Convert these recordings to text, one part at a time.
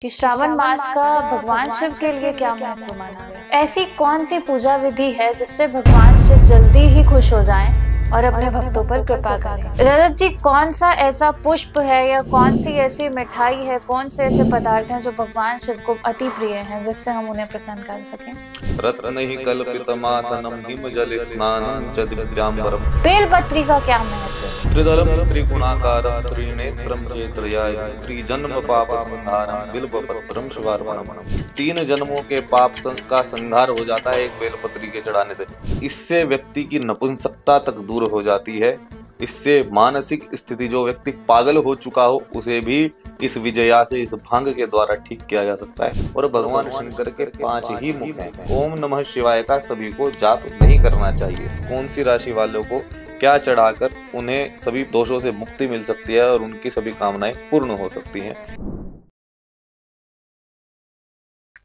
कि श्रावण मास का भगवान शिव के लिए क्या महत्व माना गया। ऐसी कौन सी पूजा विधि है जिससे भगवान शिव जल्दी ही खुश हो जाएं और अपने भक्तों पर कृपा करें। रजत जी, कौन सा ऐसा पुष्प है या कौन सी ऐसी मिठाई है, कौन से ऐसे पदार्थ हैं जो भगवान शिव को अति प्रिय हैं, जिससे हम उन्हें प्रसन्न कर सकें। रत्नैः कल्पितमासनं हिमजले स्नानं च दिव्यांबरम्। बेलपत्री का क्या महत्व है? त्रिदलं त्रिगुणाकारं त्रिनेत्रं चेत्रयाय त्रिजन्म पाप संहारं बिल्वपत्रं शिवार्पणम्। 3 जन्मों के पाप का संहार हो जाता है एक बेलपत्री के चढ़ाने से। इससे व्यक्ति की नपुंसकता तक दूर हो जाती है। इससे मानसिक स्थिति, जो व्यक्ति पागल हो चुका हो, उसे भी इस विजया से, इस भांग के द्वारा ठीक किया जा सकता है। और भगवान शंकर के 5 ही मुख हैं। ओम नमः शिवाय का सभी को जाप नहीं करना चाहिए। कौन सी राशि वालों को क्या चढ़ाकर उन्हें सभी दोषों से मुक्ति मिल सकती है और उनकी सभी कामनाएं पूर्ण हो सकती हैं।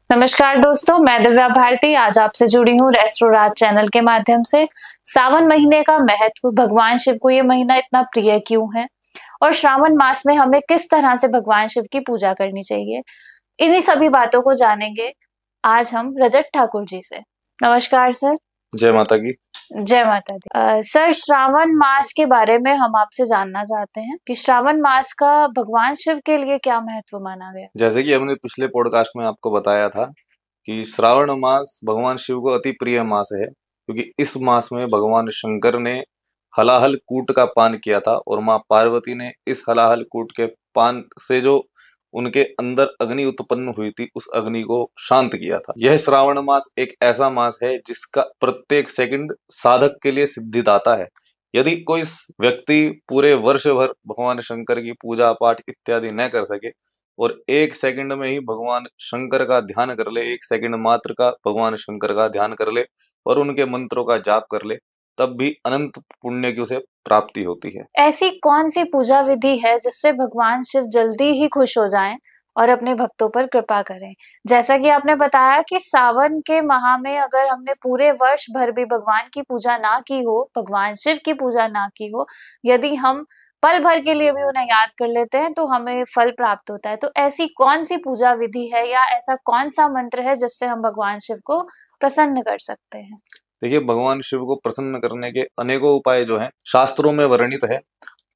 नमस्कार दोस्तों, मैं दिव्या भारती आज आपसे जुड़ी हूँ रेस्ट्रो राज चैनल के माध्यम से। सावन महीने का महत्व, भगवान शिव को ये महीना इतना प्रिय क्यों है और श्रावण मास में हमें किस तरह से भगवान शिव की पूजा करनी चाहिए, इन्हीं सभी बातों को जानेंगे आज हम रजत ठाकुर जी से। नमस्कार सर। जय माता की। जय माता दी। सर, श्रावण मास के बारे में हम आपसे जानना चाहते हैं कि श्रावण मास का भगवान शिव के लिए क्या महत्व माना गया। जैसे कि हमने पिछले पॉडकास्ट में आपको बताया था कि श्रावण मास भगवान शिव को अति प्रिय मास है, क्योंकि इस मास में भगवान शंकर ने हलाहल कूट का पान किया था और माँ पार्वती ने इस हलाहल कूट के पान से जो उनके अंदर अग्नि उत्पन्न हुई थी, उस अग्नि को शांत किया था। यह श्रावण मास एक ऐसा मास है जिसका प्रत्येक सेकंड साधक के लिए सिद्धिदाता है। यदि कोई व्यक्ति पूरे वर्ष भर भगवान शंकर की पूजा पाठ इत्यादि न कर सके और 1 सेकंड में ही भगवान शंकर का ध्यान कर ले, 1 सेकंड मात्र का भगवान शंकर का ध्यान कर ले और उनके मंत्रों का जाप कर ले, तब भी अनंत पुण्य की उसे प्राप्ति होती है। ऐसी कौन सी पूजा विधि है जिससे भगवान शिव जल्दी ही खुश हो जाएं और अपने भक्तों पर कृपा करें। जैसा कि आपने बताया कि सावन के माह में अगर हमने पूरे वर्ष भर भी भगवान की पूजा ना की हो, भगवान शिव की पूजा ना की हो, यदि हम पल भर के लिए भी उन्हें याद कर लेते हैं तो हमें फल प्राप्त होता है। तो ऐसी कौन सी पूजा विधि है या ऐसा कौन सा मंत्र है जिससे हम भगवान शिव को प्रसन्न कर सकते हैं। देखिए, भगवान शिव को प्रसन्न करने के अनेकों उपाय जो हैं शास्त्रों में वर्णित है,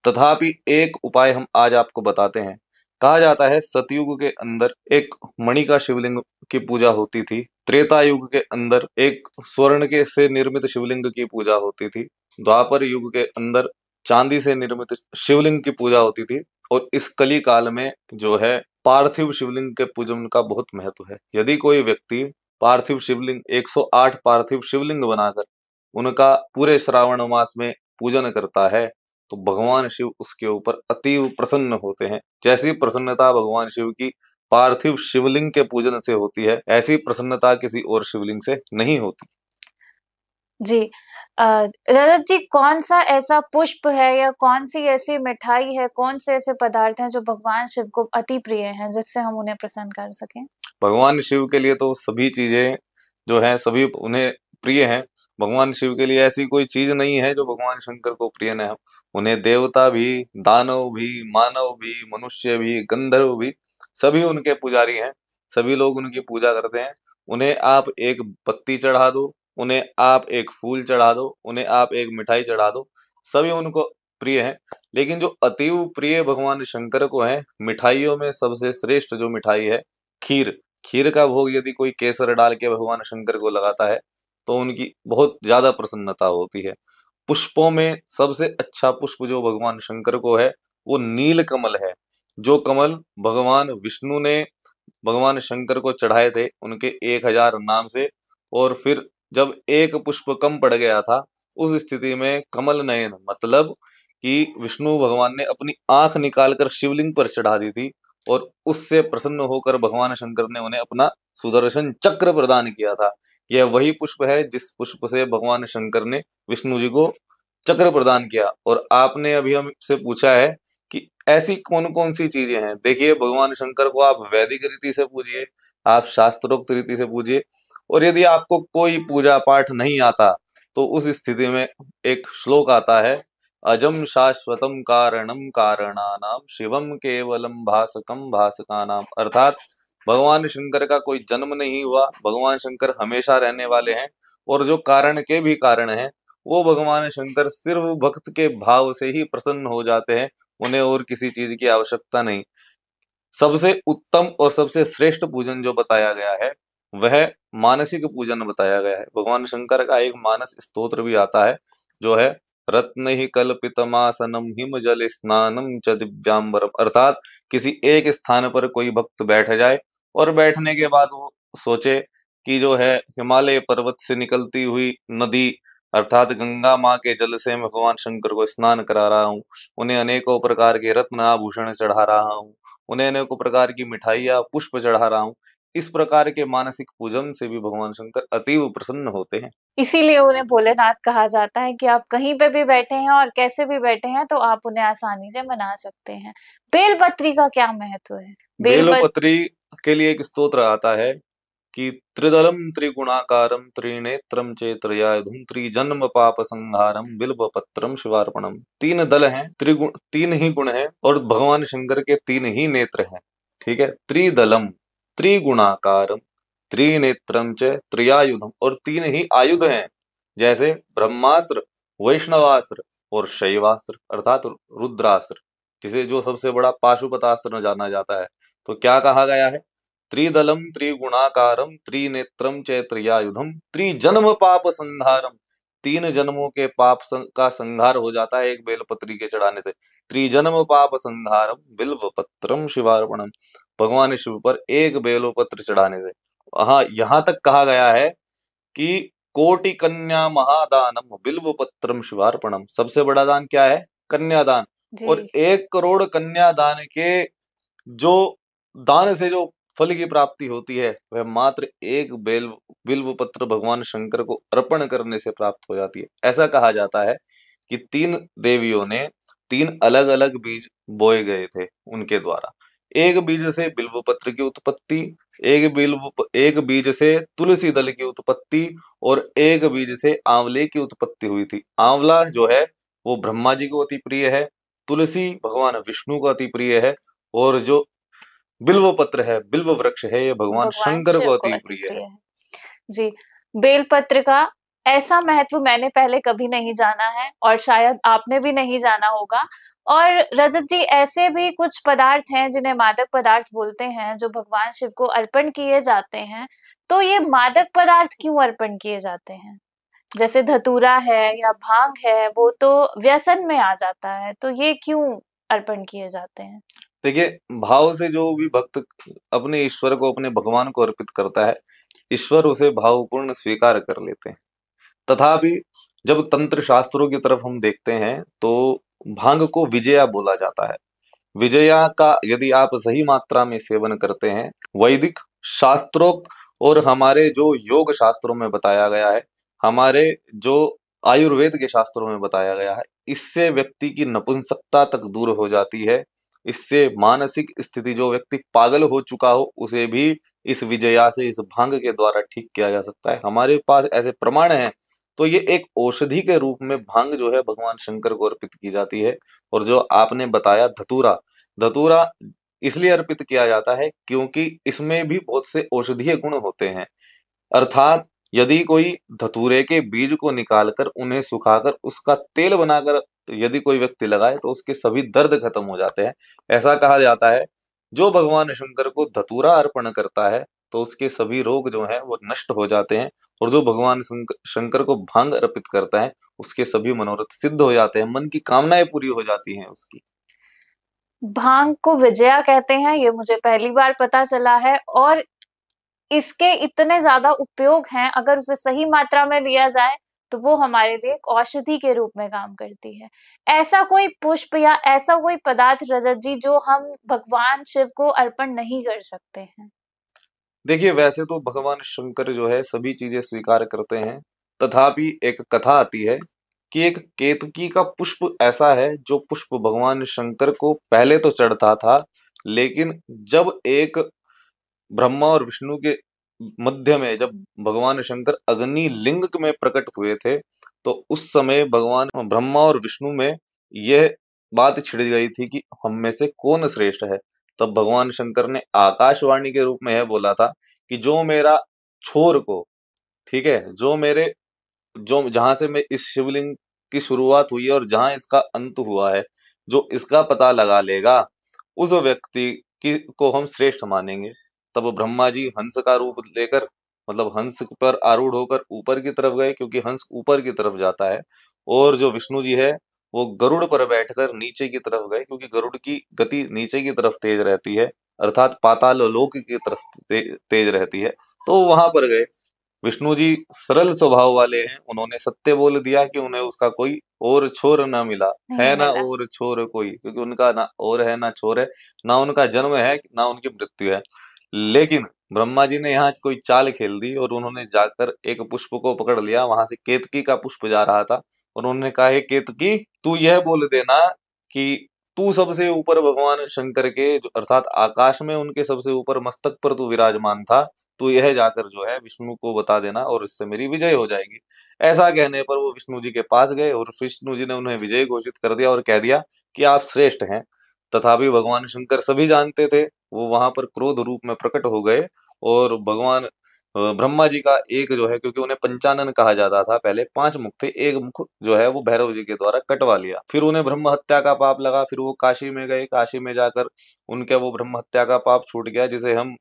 तथापि एक उपाय हम आज आपको बताते हैं। कहा जाता है सतयुग के अंदर एक मणि का शिवलिंग की पूजा होती थी। त्रेता युग के अंदर एक स्वर्ण के से निर्मित शिवलिंग की पूजा होती थी। द्वापर युग के अंदर चांदी से निर्मित शिवलिंग की पूजा होती थी। और इस कली काल में जो है पार्थिव शिवलिंग के पूजन का बहुत महत्व है। यदि कोई व्यक्ति पार्थिव शिवलिंग 108 पार्थिव शिवलिंग बनाकर उनका पूरे श्रावण मास में पूजन करता है तो भगवान शिव उसके ऊपर अतीव प्रसन्न होते हैं। जैसी प्रसन्नता भगवान शिव की पार्थिव शिवलिंग के पूजन से होती है, ऐसी प्रसन्नता किसी और शिवलिंग से नहीं होती। जी, रजत जी, कौन सा ऐसा पुष्प है या कौन सी ऐसी मिठाई है, कौन से ऐसे पदार्थ हैं जो भगवान शिव को अति प्रिय हैं, जिससे हम उन्हें प्रसन्न कर सकें। भगवान शिव के लिए तो सभी चीजें जो है सभी उन्हें प्रिय हैं। भगवान शिव के लिए ऐसी कोई चीज नहीं है जो भगवान शंकर को प्रिय न हो। उन्हें देवता भी, दानव भी, मानव भी, मनुष्य भी, गंधर्व भी सभी उनके पुजारी हैं। सभी लोग उनकी पूजा करते हैं। उन्हें आप एक पत्ती चढ़ा दो, उन्हें आप एक फूल चढ़ा दो, उन्हें आप एक मिठाई चढ़ा दो, सभी उनको प्रिय हैं। लेकिन जो अतीव प्रिय भगवान शंकर को है, मिठाइयों में सबसे श्रेष्ठ जो मिठाई है खीर। खीर का भोग यदि कोई केसर डाल के भगवान शंकर को लगाता है तो उनकी बहुत ज्यादा प्रसन्नता होती है। पुष्पों में सबसे अच्छा पुष्प जो भगवान शंकर को है वो नील कमल है। जो कमल भगवान विष्णु ने भगवान शंकर को चढ़ाए थे उनके 1000 नाम से, और फिर जब एक पुष्प कम पड़ गया था उस स्थिति में कमल नयन मतलब कि विष्णु भगवान ने अपनी आंख निकालकर शिवलिंग पर चढ़ा दी थी और उससे प्रसन्न होकर भगवान शंकर ने उन्हें अपना सुदर्शन चक्र प्रदान किया था। यह वही पुष्प है जिस पुष्प से भगवान शंकर ने विष्णु जी को चक्र प्रदान किया। और आपने अभी हमसे पूछा है कि ऐसी कौन कौन सी चीजें हैं। देखिए, भगवान शंकर को आप वैदिक रीति से पूजिए, आप शास्त्रोक्त रीति से पूजिए, और यदि आपको कोई पूजा पाठ नहीं आता तो उस स्थिति में एक श्लोक आता है, अजम शाश्वतम कारणम कारणानाम शिवम केवलम भासकम भासकानाम। अर्थात भगवान शंकर का कोई जन्म नहीं हुआ, भगवान शंकर हमेशा रहने वाले हैं। और जो कारण के भी कारण हैं, वो भगवान शंकर सिर्फ भक्त के भाव से ही प्रसन्न हो जाते हैं, उन्हें और किसी चीज की आवश्यकता नहीं। सबसे उत्तम और सबसे श्रेष्ठ पूजन जो बताया गया है वह मानसिक पूजन बताया गया है। भगवान शंकर का एक मानस स्तोत्र भी आता है जो है रत्न ही कल्पितमासनम हिम जल स्नानम च दिव्यांबरम, अर्थात किसी एक स्थान पर कोई भक्त बैठ जाए और बैठने के बाद वो सोचे कि जो है हिमालय पर्वत से निकलती हुई नदी अर्थात गंगा माँ के जल से मैं भगवान शंकर को स्नान करा रहा हूँ, उन्हें अनेकों प्रकार के रत्न आभूषण चढ़ा रहा हूँ, उन्हें अनेकों प्रकार की मिठाइयाँ पुष्प चढ़ा रहा हूँ। इस प्रकार के मानसिक पूजन से भी भगवान शंकर अतीव प्रसन्न होते हैं। इसीलिए उन्हें भोलेनाथ कहा जाता है कि आप कहीं पे भी बैठे हैं और कैसे भी बैठे हैं तो आप उन्हें आसानी से मना सकते हैं। बेलपत्री का क्या महत्व है? बेलपत्र बेलपत्री के लिए एक स्तोत्र आता है कि त्रिदलम त्रिगुणाकारम त्रिनेत्रम चेत्रयायुधम त्रिजन्म पाप संहारम बिल्वपत्रम शिवार्पणम। तीन दल हैं, त्रिगुण, तीन ही गुण हैं और भगवान शंकर के तीन ही नेत्र हैं। ठीक है, त्रिदलम त्रिगुणाकारम त्रिनेत्रम च त्रियायुधम, और तीन ही आयुध हैं जैसे ब्रह्मास्त्र, वैष्णवास्त्र और शैवास्त्र अर्थात रुद्रास्त्र, जिसे जो सबसे बड़ा पाशुपतास्त्र जाना जाता है। तो क्या कहा गया है? त्रिदलम त्रिगुणाकारम त्रिनेत्रम च त्रियायुधम त्रिजन्म पाप संहारम। तीन जन्मों के पाप का संहार हो जाता है एक बेलपत्री के चढ़ाने से। त्रिजन्म पाप संहारम बिल्व पत्रम शिवार्पणम, भगवान शिव पर एक बेलोपत्र चढ़ाने से। हाँ, यहाँ तक कहा गया है कि कोटि कन्या महादानम बिल्व पत्रम शिवार्पणम, सबसे बड़ा दान क्या है? कन्यादान। और जी 1 करोड़ कन्यादान के जो दान से जो फल की प्राप्ति होती है वह मात्र एक बिल्व पत्र भगवान शंकर को अर्पण करने से प्राप्त हो जाती है। ऐसा कहा जाता है कि 3 देवियों ने 3 अलग-अलग बीज बोए गए थे उनके द्वारा। एक बीज से बिल्व पत्र की उत्पत्ति, एक बीज से तुलसी दल की उत्पत्ति और एक बीज से आंवले की उत्पत्ति हुई थी। आंवला जो है वो ब्रह्मा जी को अति प्रिय है, तुलसी भगवान विष्णु को अति प्रिय है और जो बिल्व पत्र है, बिल्व वृक्ष है, ये भगवान भगवान शंकर शिव को को अति अति प्रिय प्रिय है। है। जी, बेलपत्र का ऐसा महत्व मैंने पहले कभी नहीं जाना है और शायद आपने भी नहीं जाना होगा। और रजत जी, ऐसे भी कुछ पदार्थ हैं जिन्हें मादक पदार्थ बोलते हैं जो भगवान शिव को अर्पण किए जाते हैं। तो ये मादक पदार्थ क्यों अर्पण किए जाते हैं? जैसे धतूरा है या भांग है, वो तो व्यसन में आ जाता है, तो ये क्यों अर्पण किए जाते हैं? देखिए, भाव से जो भी भक्त अपने ईश्वर को, अपने भगवान को अर्पित करता है, ईश्वर उसे भावपूर्ण स्वीकार कर लेते हैं। तथापि जब तंत्र शास्त्रों की तरफ हम देखते हैं तो भांग को विजया बोला जाता है। विजया का यदि आप सही मात्रा में सेवन करते हैं, वैदिक शास्त्रोक्त और हमारे जो योग शास्त्रों में बताया गया है, हमारे जो आयुर्वेद के शास्त्रों में बताया गया है, इससे व्यक्ति की नपुंसकता तक दूर हो जाती है। इससे मानसिक स्थिति, जो व्यक्ति पागल हो चुका हो उसे भी इस विजया से, इस भांग के द्वारा ठीक किया जा सकता है। हमारे पास ऐसे प्रमाण हैं। तो ये एक औषधि के रूप में भांग जो है भगवान शंकर को अर्पित की जाती है। और जो आपने बताया धतूरा, धतूरा इसलिए अर्पित किया जाता है क्योंकि इसमें भी बहुत से औषधीय गुण होते हैं। अर्थात यदि कोई धतूरे के बीज को निकालकर उन्हें सुखाकर उसका तेल बनाकर यदि कोई व्यक्ति लगाए तो उसके सभी दर्द खत्म हो जाते हैं। ऐसा कहा जाता है जो भगवान शंकर को धतूरा अर्पण करता है तो उसके सभी रोग जो हैं वो नष्ट हो जाते हैं। और जो भगवान शंकर को भांग अर्पित करता है उसके सभी मनोरथ सिद्ध हो जाते हैं, मन की कामनाएं पूरी हो जाती हैं उसकी। भांग को विजया कहते हैं, ये मुझे पहली बार पता चला है। और इसके इतने ज्यादा उपयोग हैं, अगर उसे सही मात्रा में लिया जाए तो वो हमारे लिए एक औषधि के रूप में काम करती है। ऐसा कोई पुष्प या ऐसा कोई पदार्थ रजत जी जो हम भगवान शिव को अर्पण नहीं कर सकते हैं? देखिए, वैसे तो भगवान शंकर जो है सभी चीजें स्वीकार करते हैं, तथापि एक कथा आती है कि एक केतकी का पुष्प ऐसा है जो पुष्प भगवान शंकर को पहले तो चढ़ता था, लेकिन जब एक ब्रह्मा और विष्णु के मध्य में जब भगवान शंकर अग्नि लिंग में प्रकट हुए थे तो उस समय भगवान ब्रह्मा और विष्णु में यह बात छिड़ गई थी कि हम में से कौन श्रेष्ठ है। तब भगवान शंकर ने आकाशवाणी के रूप में यह बोला था कि जो मेरा छोर को, ठीक है, जो मेरे, जो जहां से मैं इस शिवलिंग की शुरुआत हुई है और जहां इसका अंत हुआ है, जो इसका पता लगा लेगा, उस व्यक्ति की को हम श्रेष्ठ मानेंगे। तब ब्रह्मा जी हंस का रूप लेकर, मतलब हंस पर आरूढ़ होकर ऊपर की तरफ गए, क्योंकि हंस ऊपर की तरफ जाता है, और जो विष्णु जी है वो गरुड़ पर बैठकर नीचे की तरफ गए, क्योंकि गरुड़ की गति नीचे की तरफ तेज रहती है, अर्थात पाताल लोक की तरफ तेज रहती है, तो वहां पर गए। विष्णु जी सरल स्वभाव वाले हैं, उन्होंने सत्य बोल दिया कि उन्हें उसका कोई और छोर ना मिला, नहीं है ना मिला। और छोर कोई, क्योंकि उनका ना और है ना छोर है, ना उनका जन्म है ना उनकी मृत्यु है। लेकिन ब्रह्मा जी ने यहाँ कोई चाल खेल दी और उन्होंने जाकर एक पुष्प को पकड़ लिया, वहां से केतकी का पुष्प जा रहा था, और उन्होंने कहा, हे केतकी, तू यह बोल देना कि तू सबसे ऊपर भगवान शंकर के अर्थात आकाश में उनके सबसे ऊपर मस्तक पर तू विराजमान था, तो यह जाकर जो है विष्णु को बता देना और इससे मेरी विजय हो जाएगी। ऐसा कहने पर वो विष्णु जी के पास गए और विष्णु जी ने उन्हें विजय घोषित कर दिया और कह दिया कि आप श्रेष्ठ हैं। तथापि भगवान शंकर सभी जानते थे, वो वहां पर क्रोध रूप में प्रकट हो गए और भगवान ब्रह्मा जी का एक जो है, क्योंकि उन्हें पंचानन कहा जाता था, पहले 5 मुख थे, एक मुख जो है वो भैरव जी के द्वारा कटवा लिया। फिर उन्हें ब्रह्म हत्या का पाप लगा, फिर वो काशी में गए, काशी में जाकर उनके वो ब्रह्म हत्या का पाप छूट गया, जिसे हम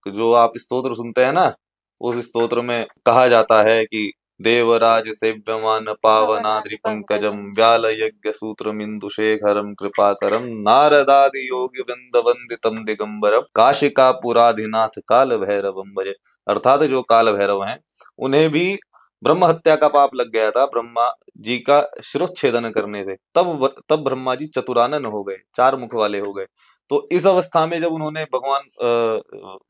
जो आप स्तोत्र सुनते हैं ना, उस स्तोत्र में कहा जाता है कि देवराज सेव्यमान पावनाद्रि भवनाथ पंकजम पंकजम। व्याल यज्ञ सूत्र मिंदु शेखरम कृपाकरम नारदादि योगी वृंद वंदितम दिगंबरम काशिकापुराधिनाथ काल भैरवम भजे। अर्थात जो काल भैरव हैं, उन्हें भी ब्रह्म हत्या का पाप लग गया था ब्रह्मा जी का शिरोच्छेदन करने से, तब ब्रह्मा जी चतुरानन हो गए, 4 मुख वाले हो गए। तो इस अवस्था में जब उन्होंने भगवान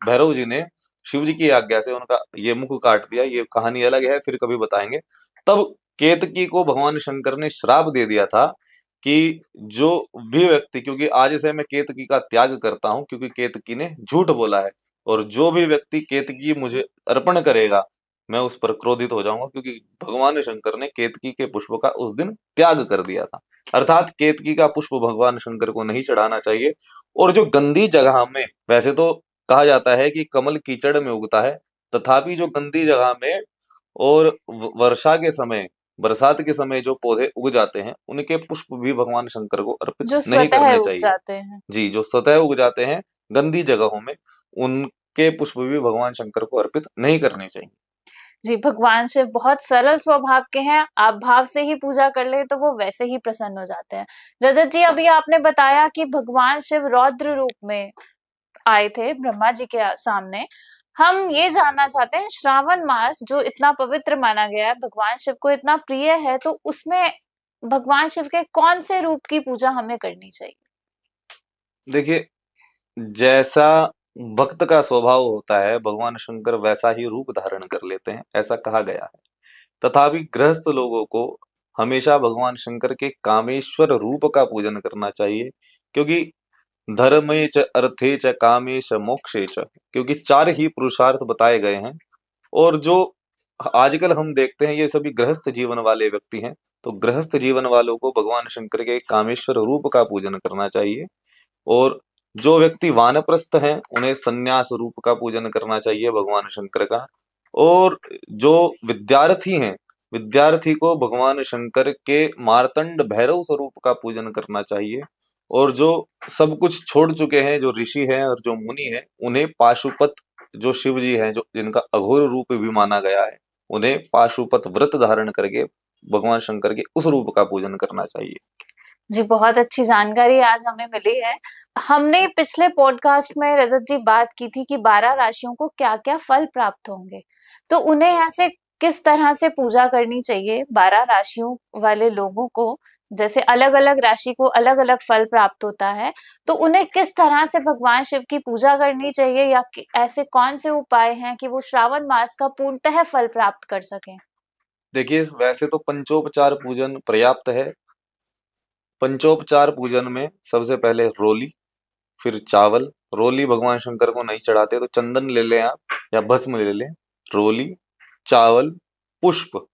भैरव जी ने शिव जी की आज्ञा से उनका ये मुख काट दिया, ये कहानी अलग है, फिर कभी बताएंगे। तब केतकी को भगवान शंकर ने श्राप दे दिया था कि जो भी व्यक्ति, क्योंकि आज से मैं केतकी का त्याग करता हूं, क्योंकि केतकी ने झूठ बोला है, और जो भी व्यक्ति केतकी मुझे अर्पण करेगा, मैं उस पर क्रोधित हो जाऊंगा, क्योंकि भगवान शंकर ने केतकी के पुष्प का उस दिन त्याग कर दिया था। अर्थात केतकी का पुष्प भगवान शंकर को नहीं चढ़ाना चाहिए। और जो गंदी जगह में, वैसे तो कहा जाता है कि कमल कीचड़ में उगता है, तथापि जो गंदी जगह में और वर्षा के समय, बरसात के समय जो पौधे उग जाते हैं, उनके पुष्प भी भगवान शंकर को अर्पित जो नहीं स्वतः करने उग चाहिए। जाते हैं। जी, जो स्वतः उग जाते हैं गंदी जगहों में, उनके पुष्प भी भगवान शंकर को अर्पित नहीं करने चाहिए। जी, भगवान शिव बहुत सरल स्वभाव के हैं, आप भाव से ही पूजा कर ले तो वो वैसे ही प्रसन्न हो जाते हैं। रजत जी, अभी आपने बताया कि भगवान शिव रौद्र रूप में आए थे ब्रह्मा जी के सामने। हम ये जानना चाहते हैं, श्रावण मास जो इतना पवित्र माना गया है, भगवान शिव को इतना प्रिय है, तो उसमें भगवान शिव के कौन से रूप की पूजा हमें करनी चाहिए? देखिए, जैसा भक्त का स्वभाव होता है, भगवान शंकर वैसा ही रूप धारण कर लेते हैं, ऐसा कहा गया है। तथापि गृहस्थ लोगों को हमेशा भगवान शंकर के कामेश्वर रूप का पूजन करना चाहिए, क्योंकि धर्मे च अर्थे च कामे च मोक्षे च, क्योंकि 4 ही पुरुषार्थ बताए गए हैं। और जो आजकल हम देखते हैं ये सभी गृहस्थ जीवन वाले व्यक्ति हैं, तो गृहस्थ जीवन वालों को भगवान शंकर के कामेश्वर रूप का पूजन करना चाहिए। और जो व्यक्ति वानप्रस्थ हैं, उन्हें संन्यास रूप का पूजन करना चाहिए भगवान शंकर का। और जो विद्यार्थी हैं, विद्यार्थी को भगवान शंकर के मार्तंड भैरव स्वरूप का पूजन करना चाहिए। और जो सब कुछ छोड़ चुके हैं, जो ऋषि हैं और जो मुनि हैं, उन्हें पाशुपत, जो शिव जी हैं, जो जिनका अघोर रूप भी माना गया है, उन्हें पाशुपत व्रत धारण करके भगवान शंकर के उस रूप का पूजन करना चाहिए। जी, बहुत अच्छी जानकारी आज हमें मिली है। हमने पिछले पॉडकास्ट में रजत जी बात की थी कि 12 राशियों को क्या-क्या फल प्राप्त होंगे। तो उन्हें ऐसे किस तरह से पूजा करनी चाहिए 12 राशियों वाले लोगों को? जैसे अलग-अलग राशि को अलग-अलग फल प्राप्त होता है, तो उन्हें किस तरह से भगवान शिव की पूजा करनी चाहिए, या ऐसे कौन से उपाय हैं कि वो श्रावण मास का पूर्णतः फल प्राप्त कर सकें? देखिए, वैसे तो पंचोपचार पूजन पर्याप्त है। पंचोपचार पूजन में सबसे पहले रोली, फिर चावल। रोली भगवान शंकर को नहीं चढ़ाते तो चंदन ले लें आप, या भस्म ले लें। रोली, चावल, पुष्प,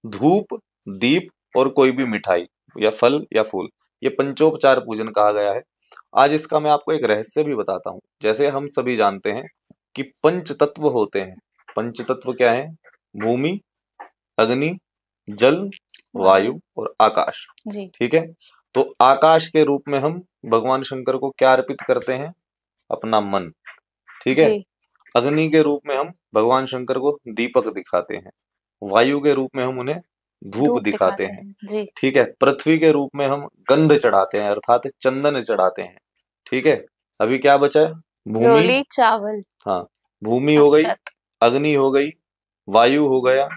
धूप, दीप और कोई भी मिठाई या फल या फूल, ये पंचोपचार पूजन कहा गया है। आज इसका मैं आपको एक रहस्य भी बताता हूँ। जैसे हम सभी जानते हैं कि पंच तत्व होते हैं। पंच तत्व क्या है? भूमि, अग्नि, जल, वायु वायु। और आकाश। जी। ठीक है। तो आकाश के रूप में हम भगवान शंकर को क्या अर्पित करते हैं? अपना मन। ठीक है। जी। अग्नि के रूप में हम भगवान शंकर को दीपक दिखाते हैं। वायु के रूप में हम उन्हें धूप धूप दिखाते दिखाते हैं। हैं। जी। ठीक है। पृथ्वी के रूप में हम गंध चढ़ाते हैं, अर्थात चंदन चढ़ाते हैं। ठीक है। अभी क्या बचा है? भूमि। रोली चावल। हाँ, भूमि हो गई, अक्षत। अग्नि हो गई, वायु हो गया,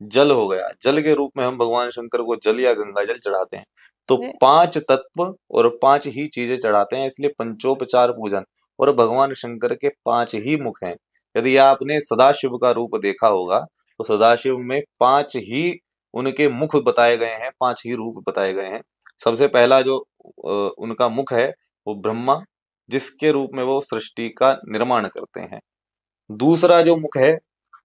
जल हो गया। जल के रूप में हम भगवान शंकर को जल या गंगा जल चढ़ाते हैं। तो जी। 5 तत्व और 5 ही चीजें चढ़ाते हैं, इसलिए पंचोपचार पूजन। और भगवान शंकर के 5 ही मुख हैं। यदि आपने सदाशिव का रूप देखा होगा तो सदाशिव में 5 ही उनके मुख बताए गए हैं, 5 ही रूप बताए गए हैं। सबसे पहला जो उनका मुख है वो ब्रह्मा, जिसके रूप में वो सृष्टि का निर्माण करते हैं। दूसरा जो मुख है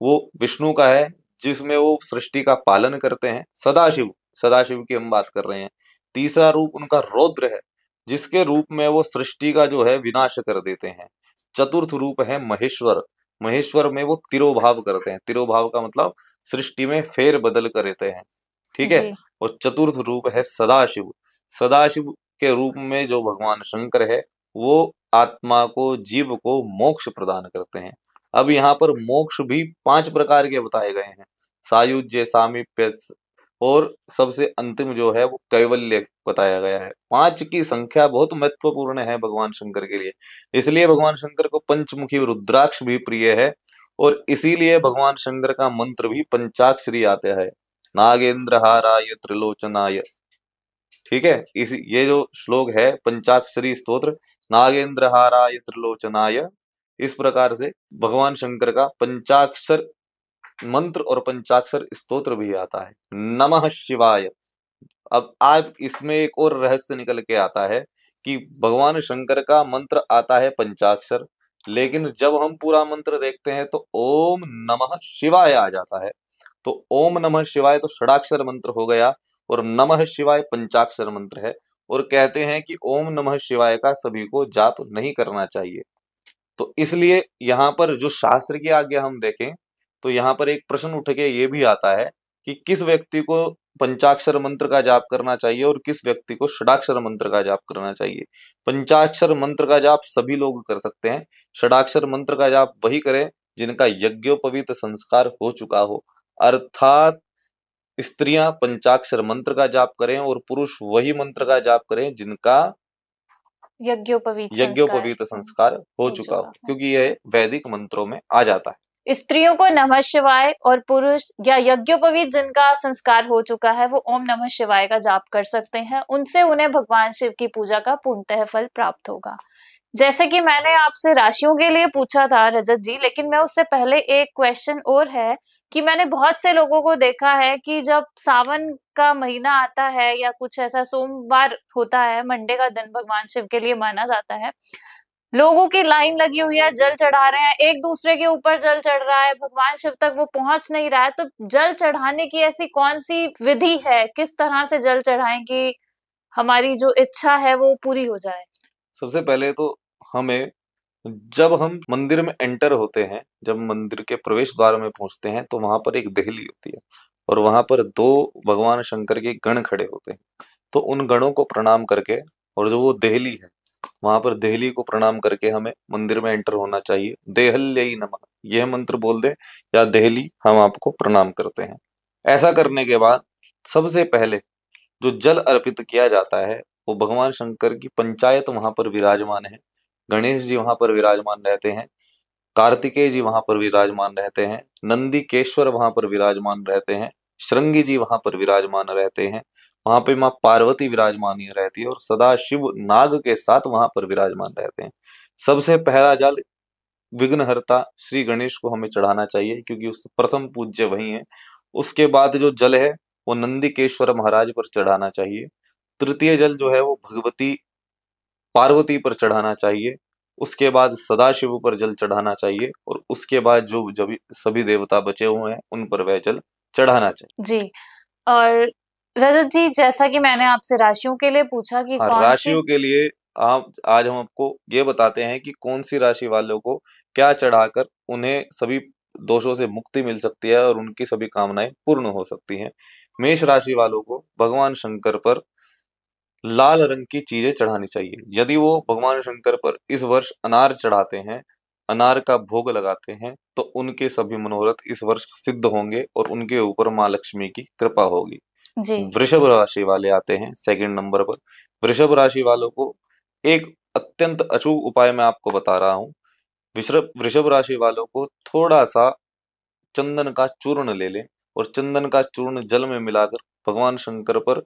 वो विष्णु का है, जिसमें वो सृष्टि का पालन करते हैं। सदाशिव, सदाशिव की हम बात कर रहे हैं। तीसरा रूप उनका रौद्र है, जिसके रूप में वो सृष्टि का जो है विनाश कर देते हैं। चतुर्थ रूप है महेश्वर। महेश्वर में वो तिरोभाव करते हैं। तिरोभाव का मतलब सृष्टि में फेर बदल करते हैं। ठीक है। जी। और चतुर्थ रूप है सदाशिव। सदाशिव के रूप में जो भगवान शंकर है वो आत्मा को, जीव को मोक्ष प्रदान करते हैं। अब यहाँ पर मोक्ष भी 5 प्रकार के बताए गए हैं। सायुज्य, सामीप्य और सबसे अंतिम जो है वो कैवल्य बताया गया है। 5 की संख्या बहुत महत्वपूर्ण है भगवान शंकर के लिए। इसलिए भगवान शंकर को पंचमुखी रुद्राक्ष भी प्रिय है। और इसीलिए भगवान शंकर का मंत्र भी पंचाक्षरी आता है। नागेंद्र हाराय त्रिलोचनाय। ठीक है। इस ये जो श्लोक है पंचाक्षरी स्तोत्र, नागेंद्र हाराय त्रिलोचनाय, इस प्रकार से भगवान शंकर का पंचाक्षर मंत्र और पंचाक्षर स्तोत्र भी आता है। नमः शिवाय। अब आप इसमें एक और रहस्य निकल के आता है कि भगवान शंकर का मंत्र आता है पंचाक्षर, लेकिन जब हम पूरा मंत्र देखते हैं तो ओम नमः शिवाय आ जाता है। तो ओम नमः शिवाय तो षडाक्षर मंत्र हो गया और नमः शिवाय पंचाक्षर मंत्र है। और कहते हैं कि ओम नमः शिवाय का सभी को जाप नहीं करना चाहिए। तो इसलिए यहाँ पर जो शास्त्र की आज्ञा हम देखें तो यहाँ पर एक प्रश्न उठ के ये भी आता है कि किस व्यक्ति को पंचाक्षर मंत्र का जाप करना चाहिए और किस व्यक्ति को षडाक्षर मंत्र का जाप करना चाहिए। पंचाक्षर मंत्र का जाप सभी लोग कर सकते हैं। षडाक्षर मंत्र का जाप वही करें जिनका यज्ञोपवीत संस्कार हो चुका हो, अर्थात स्त्रियां पंचाक्षर मंत्र का जाप करें और पुरुष वही मंत्र का जाप करें जिनका यज्ञोपवीत संस्कार संस्कार हो हो चुका हो, चुका है। क्योंकि यह वैदिक मंत्रों में आ जाता है। स्त्रियों को नमः शिवाय और पुरुष या यज्ञोपवीत जिनका संस्कार हो चुका है वो ओम नमः शिवाय का जाप कर सकते हैं। उनसे उन्हें भगवान शिव की पूजा का पूर्णतः फल प्राप्त होगा। जैसे कि मैंने आपसे राशियों के लिए पूछा था रजत जी, लेकिन मैं उससे पहले एक क्वेश्चन और है कि मैंने बहुत से लोगों को देखा है कि जब सावन का महीना आता है या कुछ ऐसा सोमवार होता है, मंडे का दिन भगवान शिव के लिए माना जाता है, लोगों की लाइन लगी हुई है, जल चढ़ा रहे हैं, एक दूसरे के ऊपर जल चढ़ रहा है, भगवान शिव तक वो पहुंच नहीं रहा है। तो जल चढ़ाने की ऐसी कौन सी विधि है, किस तरह से जल चढ़ाएं कि हमारी जो इच्छा है वो पूरी हो जाए? सबसे पहले तो हमें, जब हम मंदिर में एंटर होते हैं, जब मंदिर के प्रवेश द्वार में पहुंचते हैं तो वहां पर एक देहली होती है और वहां पर 2 भगवान शंकर के गण खड़े होते हैं। तो उन गणों को प्रणाम करके, और जो वो देहली है वहां पर देहली को प्रणाम करके हमें मंदिर में एंटर होना चाहिए। देहल्यै नमः यह मंत्र बोल दे या देहली हम आपको प्रणाम करते हैं। ऐसा करने के बाद सबसे पहले जो जल अर्पित किया जाता है वो भगवान शंकर की पंचायत वहां पर विराजमान है। गणेश जी वहां पर विराजमान रहते हैं, कार्तिकेय जी वहां पर विराजमान रहते हैं, नंदीकेश्वर वहां पर विराजमान रहते हैं, श्रृंगी जी वहां पर विराजमान रहते हैं, वहां पे माँ पार्वती विराजमान रहती है और सदा शिव नाग के साथ वहां पर विराजमान रहते हैं। सबसे पहला जल विघ्नहर्ता श्री गणेश को हमें चढ़ाना चाहिए, क्योंकि उस प्रथम पूज्य वही है। उसके बाद जो जल है वो नंदीकेश्वर महाराज पर चढ़ाना चाहिए। तृतीय जल जो है वो भगवती पार्वती पर चढ़ाना चाहिए। उसके बाद सदाशिव पर जल चढ़ाना चाहिए और उसके बाद जो जब सभी देवता बचे हुए हैं उन पर वह जल चढ़ाना चाहिए। जी। और रजत जी, जैसा कि मैंने आपसे राशियों के लिए पूछा कि हाँ, कौन सी। राशियों के लिए आप आज हम आपको ये बताते हैं कि कौन सी राशि वालों को क्या चढ़ाकर उन्हें सभी दोषों से मुक्ति मिल सकती है और उनकी सभी कामनाएं पूर्ण हो सकती हैं। मेष राशि वालों को भगवान शंकर पर लाल रंग की चीजें चढ़ानी चाहिए। यदि वो भगवान शंकर पर इस वर्ष अनार चढ़ाते हैं, अनार का भोग लगाते हैं, तो उनके सभी मनोरथ इस वर्ष सिद्ध होंगे और उनके ऊपर माँ लक्ष्मी की कृपा होगी। जी। वृषभ राशि वाले आते हैं सेकंड नंबर पर। वृषभ राशि वालों को एक अत्यंत अचूक उपाय मैं आपको बता रहा हूँ। वृषभ वृषभ राशि वालों को थोड़ा सा चंदन का चूर्ण ले लें और चंदन का चूर्ण जल में मिलाकर भगवान शंकर पर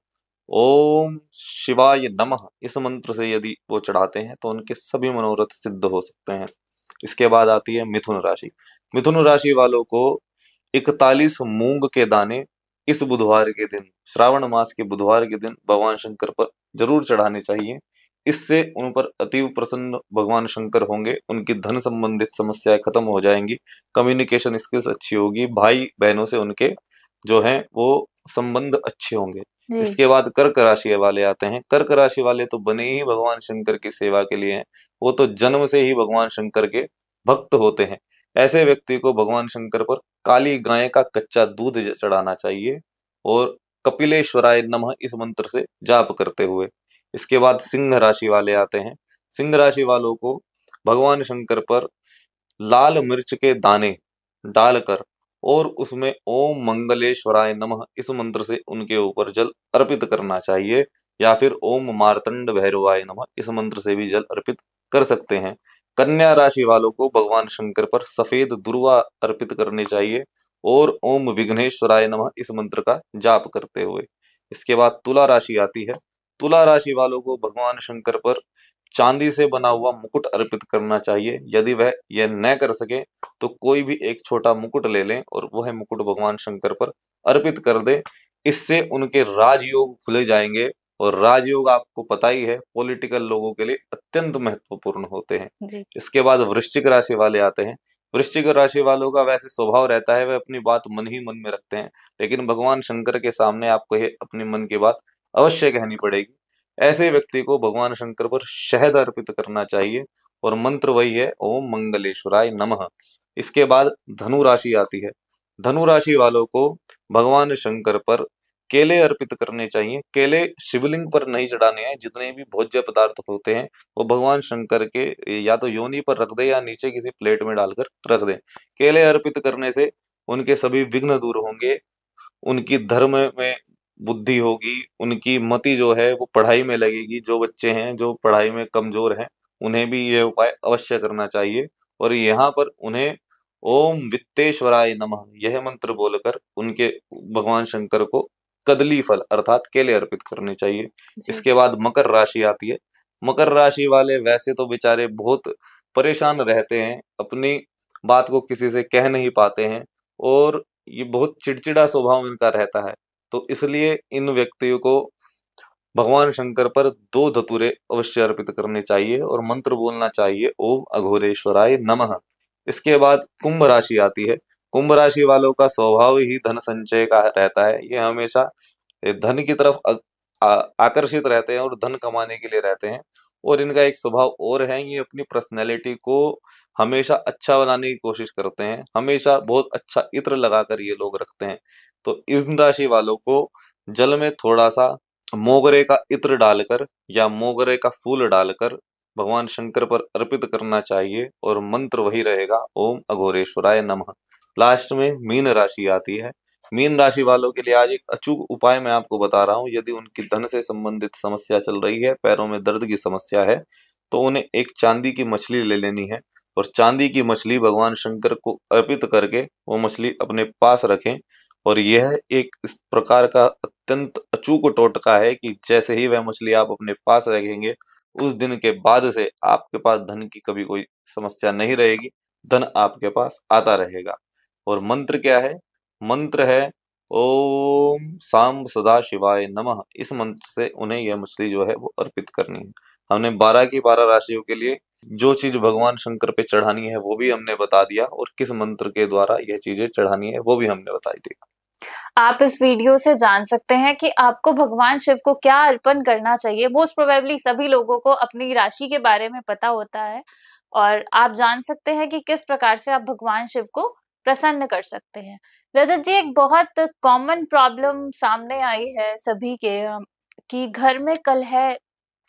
ओम शिवाय नमः इस मंत्र से यदि वो चढ़ाते हैं तो उनके सभी मनोरथ सिद्ध हो सकते हैं। इसके बाद आती है मिथुन राशि। मिथुन राशि वालों को 41 मूंग के दाने इस बुधवार के दिन, श्रावण मास के बुधवार के दिन भगवान शंकर पर जरूर चढ़ाने चाहिए। इससे उन पर अतीव प्रसन्न भगवान शंकर होंगे, उनकी धन संबंधित समस्याएं खत्म हो जाएंगी, कम्युनिकेशन स्किल्स अच्छी होगी, भाई बहनों से उनके जो हैं वो संबंध अच्छे होंगे। जी। इसके बाद कर्क राशि वाले आते हैं। कर्क राशि वाले तो बने ही भगवान शंकर की सेवा के लिए हैं, वो तो जन्म से ही भगवान शंकर के भक्त होते हैं। ऐसे व्यक्ति को भगवान शंकर पर काली गाय का कच्चा दूध चढ़ाना चाहिए और कपिलेश्वराय नमः इस मंत्र से जाप करते हुए। इसके बाद सिंह राशि वाले आते हैं। सिंह राशि वालों को भगवान शंकर पर लाल मिर्च के दाने डालकर और उसमें ओम मंगलेश्वराय नमः इस मंत्र से उनके ऊपर जल अर्पित करना चाहिए, या फिर ओम मार्तंड भैरवाय नमः इस मंत्र से भी जल अर्पित कर सकते हैं। कन्या राशि वालों को भगवान शंकर पर सफेद दुर्वा अर्पित करनी चाहिए और ओम विघ्नेश्वराय नमः इस मंत्र का जाप करते हुए। इसके बाद तुला राशि आती है। तुला राशि वालों को भगवान शंकर पर चांदी से बना हुआ मुकुट अर्पित करना चाहिए। यदि वह यह न कर सके तो कोई भी एक छोटा मुकुट ले लें और वह मुकुट भगवान शंकर पर अर्पित कर दे। इससे उनके राजयोग खुले जाएंगे और राजयोग आपको पता ही है पॉलिटिकल लोगों के लिए अत्यंत महत्वपूर्ण होते हैं। जी। इसके बाद वृश्चिक राशि वाले आते हैं। वृश्चिक राशि वालों का वैसे स्वभाव रहता है वह अपनी बात मन ही मन में रखते हैं, लेकिन भगवान शंकर के सामने आपको ये अपनी मन की बात अवश्य कहनी पड़ेगी। ऐसे व्यक्ति को भगवान शंकर पर शहद अर्पित करना चाहिए और मंत्र वही है ओम मंगलेश्वराय नमः। इसके बाद धनु राशि आती है। धनु राशि वालों को भगवान शंकर पर केले अर्पित करने चाहिए। केले शिवलिंग पर नहीं चढ़ाने हैं। जितने भी भोज्य पदार्थ होते हैं वो भगवान शंकर के या तो योनि पर रख दे या नीचे किसी प्लेट में डालकर रख दे। केले अर्पित करने से उनके सभी विघ्न दूर होंगे, उनकी धर्म में बुद्धि होगी, उनकी मति जो है वो पढ़ाई में लगेगी। जो बच्चे हैं जो पढ़ाई में कमजोर हैं उन्हें भी ये उपाय अवश्य करना चाहिए और यहाँ पर उन्हें ओम वित्तेश्वराय नमः यह मंत्र बोलकर उनके भगवान शंकर को कदली फल अर्थात केले अर्पित करने चाहिए। जी। इसके बाद मकर राशि आती है। मकर राशि वाले वैसे तो बेचारे बहुत परेशान रहते हैं, अपनी बात को किसी से कह नहीं पाते हैं और ये बहुत चिड़चिड़ा स्वभाव इनका रहता है। तो इसलिए इन व्यक्तियों को भगवान शंकर पर 2 धतूरे अवश्य अर्पित करने चाहिए और मंत्र बोलना चाहिए ओम अघोरेश्वराय नमः। इसके बाद कुंभ राशि आती है। कुंभ राशि वालों का स्वभाव ही धन संचय का रहता है। ये हमेशा धन की तरफ आकर्षित रहते हैं और धन कमाने के लिए रहते हैं। और इनका एक स्वभाव और है, ये अपनी पर्सनैलिटी को हमेशा अच्छा बनाने की कोशिश करते हैं। हमेशा बहुत अच्छा इत्र लगाकर ये लोग रखते हैं। तो इन राशि वालों को जल में थोड़ा सा मोगरे का इत्र डालकर या मोगरे का फूल डालकर भगवान शंकर पर अर्पित करना चाहिए और मंत्र वही रहेगा ओम अघोरेश्वराय नमः। लास्ट में मीन राशि आती है। मीन राशि वालों के लिए आज एक अचूक उपाय मैं आपको बता रहा हूँ। यदि उनकी धन से संबंधित समस्या चल रही है, पैरों में दर्द की समस्या है, तो उन्हें एक चांदी की मछली ले लेनी है और चांदी की मछली भगवान शंकर को अर्पित करके वो मछली अपने पास रखें। और यह एक इस प्रकार का अत्यंत अचूक टोटका है कि जैसे ही वह मछली आप अपने पास रखेंगे उस दिन के बाद से आपके पास धन की कभी कोई समस्या नहीं रहेगी, धन आपके पास आता रहेगा। और मंत्र क्या है? मंत्र है ओम सांब सदा शिवाय नमः। इस मंत्र से उन्हें यह मछली जो है वो अर्पित करनी है। हमने 12 की 12 राशियों के लिए जो चीज भगवान शंकर पे चढ़ानी है वो भी हमने बता दिया और किस मंत्र के द्वारा यह चीजें चढ़ानी है वो भी हमने बता दी। आप इस वीडियो से जान सकते हैं कि आपको भगवान शिव को क्या अर्पण करना चाहिए। मोस्ट प्रोबेबली सभी लोगों को अपनी राशि के बारे में पता होता है और आप जान सकते हैं कि किस प्रकार से आप भगवान शिव को प्रसन्न कर सकते हैं। रजत जी, एक बहुत कॉमन प्रॉब्लम सामने आई है सभी के कि घर में कलह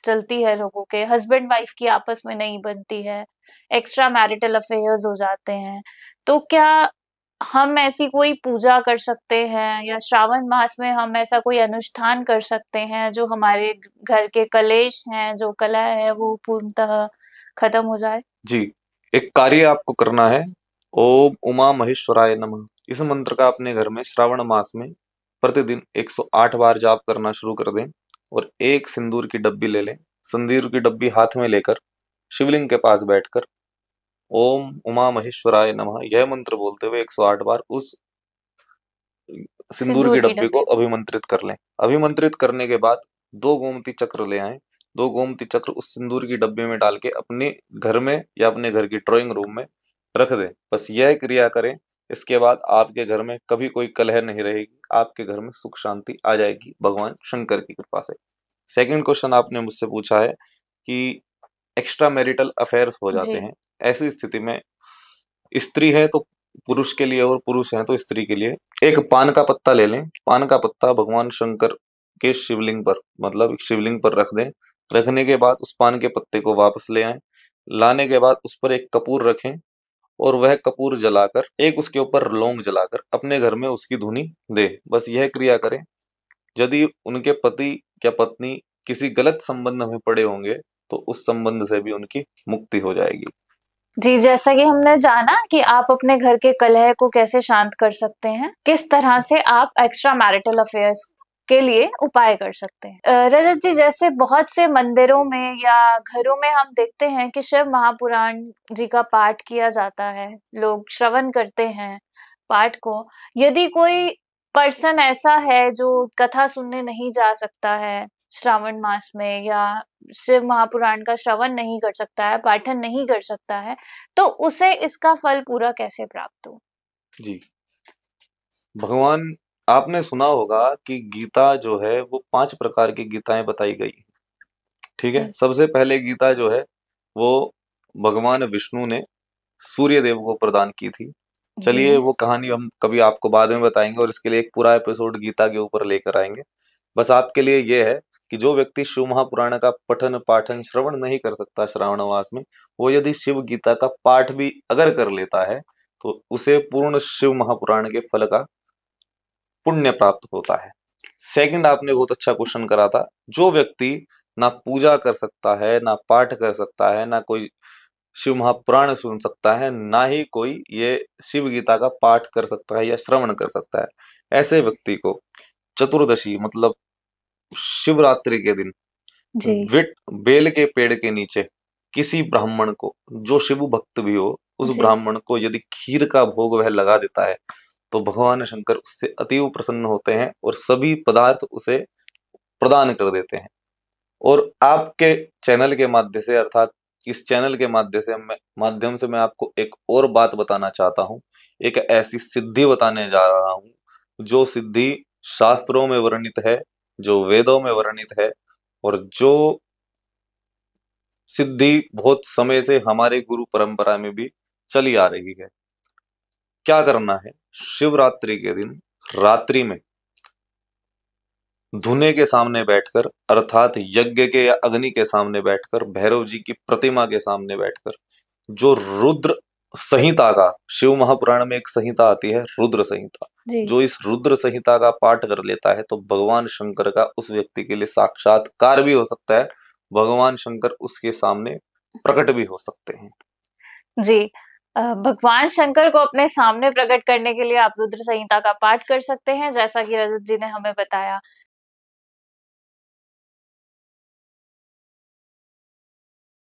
चलती है, लोगों के हस्बैंड वाइफ की आपस में नहीं बनती है, एक्स्ट्रा मैरिटल अफेयर्स हो जाते हैं। तो क्या हम ऐसी कोई पूजा कर सकते हैं या श्रावण मास में हम ऐसा कोई अनुष्ठान कर सकते हैं जो हमारे घर के कलेश हैं, जो कलह है, वो पूर्णतः खत्म हो जाए? जी, एक कार्य आपको करना है। ओम उमा महेश्वराय नमः, इस मंत्र का अपने घर में श्रावण मास में प्रतिदिन 108 बार जाप करना शुरू कर दें और एक सिंदूर की डब्बी ले लें। सिंदूर की डब्बी हाथ में लेकर शिवलिंग के पास बैठकर ओम उमा महेश्वराय नमः यह मंत्र बोलते हुए 108 बार उस सिंदूर की सिंदूर की डब्बी को डब्बी को। अभिमंत्रित कर लें। अभिमंत्रित करने के बाद 2 गोमती चक्र ले आएं। 2 गोमती चक्र उस सिंदूर की डब्बी में डाल के अपने घर में या अपने घर की ड्राइंग रूम में रख दें। बस यह क्रिया करें, इसके बाद आपके घर में कभी कोई कलह नहीं रहेगी, आपके घर में सुख शांति आ जाएगी भगवान शंकर की कृपा से। सेकंड क्वेश्चन आपने मुझसे पूछा है कि एक्स्ट्रा मैरिटल अफेयर्स हो जाते जी। हैं। ऐसी स्थिति में स्त्री है तो पुरुष के लिए और पुरुष है तो स्त्री के लिए एक पान का पत्ता ले लें। पान का पत्ता भगवान शंकर के शिवलिंग पर, मतलब शिवलिंग पर रख दें। रखने के बाद उस पान के पत्ते को वापस ले आएं। लाने के बाद उस पर एक कपूर रखें और वह कपूर जलाकर एक उसके ऊपर लौंग जलाकर अपने घर में उसकी धुनी दे। बस यह क्रिया करें। यदि उनके पति या पत्नी किसी गलत संबंध में पड़े होंगे तो उस संबंध से भी उनकी मुक्ति हो जाएगी। जी, जैसा कि हमने जाना कि आप अपने घर के कलह को कैसे शांत कर सकते हैं, किस तरह से आप एक्स्ट्रा मैरिटल अफेयर्स के लिए उपाय कर सकते हैं। रजत जी, जैसे बहुत से मंदिरों में या घरों में हम देखते हैं कि शिव महापुराण जी का पाठ किया जाता है, लोग श्रवण करते हैं पाठ को। यदि कोई पर्सन ऐसा है जो कथा सुनने नहीं जा सकता है श्रावण मास में, या शिव महापुराण का श्रवण नहीं कर सकता है, पाठन नहीं कर सकता है, तो उसे इसका फल पूरा कैसे प्राप्त हो? जी, भगवान, आपने सुना होगा कि गीता जो है वो 5 प्रकार की गीताएं बताई गई। ठीक है, जी। सबसे पहले गीता जो है वो भगवान विष्णु ने सूर्य देव को प्रदान की थी। जी। चलिए वो कहानी हम कभी आपको बाद में बताएंगे और इसके लिए एक पूरा एपिसोड गीता के ऊपर लेकर आएंगे। बस आपके लिए ये है कि जो व्यक्ति शिव महापुराण का पठन पाठन श्रवण नहीं कर सकता श्रावण मास में, वो यदि शिव गीता का पाठ भी अगर कर लेता है तो उसे पूर्ण शिव महापुराण के फल का पुण्य प्राप्त होता है। सेकंड, आपने बहुत अच्छा क्वेश्चन करा था। जो व्यक्ति ना पूजा कर सकता है, ना पाठ कर सकता है, ना कोई शिव महापुराण सुन सकता है, ना ही कोई ये शिव गीता का पाठ कर सकता है या श्रवण कर सकता है, ऐसे व्यक्ति को चतुर्दशी मतलब शिवरात्रि के दिन जी। विट बेल के पेड़ के नीचे किसी ब्राह्मण को, जो शिव भक्त भी हो, उस जी। ब्राह्मण को यदि खीर का भोग वह लगा देता है तो भगवान शंकर उससे अतीव प्रसन्न होते हैं और सभी पदार्थ उसे प्रदान कर देते हैं। और आपके चैनल के माध्यम से, अर्थात इस चैनल के माध्यम से मैं आपको एक और बात बताना चाहता हूँ। एक ऐसी सिद्धि बताने जा रहा हूँ जो सिद्धि शास्त्रों में वर्णित है, जो वेदों में वर्णित है और जो सिद्धि बहुत समय से हमारे गुरु परंपरा में भी चली आ रही है। क्या करना है? शिवरात्रि के दिन रात्रि में धुने के सामने बैठकर, अर्थात यज्ञ के या अग्नि के सामने बैठकर, भैरव जी की प्रतिमा के सामने बैठकर जो रुद्र संहिता का, शिव महापुराण में एक संहिता आती है रुद्र संहिता, जी। जो इस रुद्र संहिता का पाठ कर लेता है तो भगवान शंकर का उस व्यक्ति के लिए साक्षात्कार भी हो सकता है। भगवान शंकर उसके सामने प्रकट भी हो सकते हैं। जी। भगवान शंकर को अपने सामने प्रकट करने के लिए आप रुद्र संहिता का पाठ कर सकते हैं, जैसा कि रजत जी ने हमें बताया।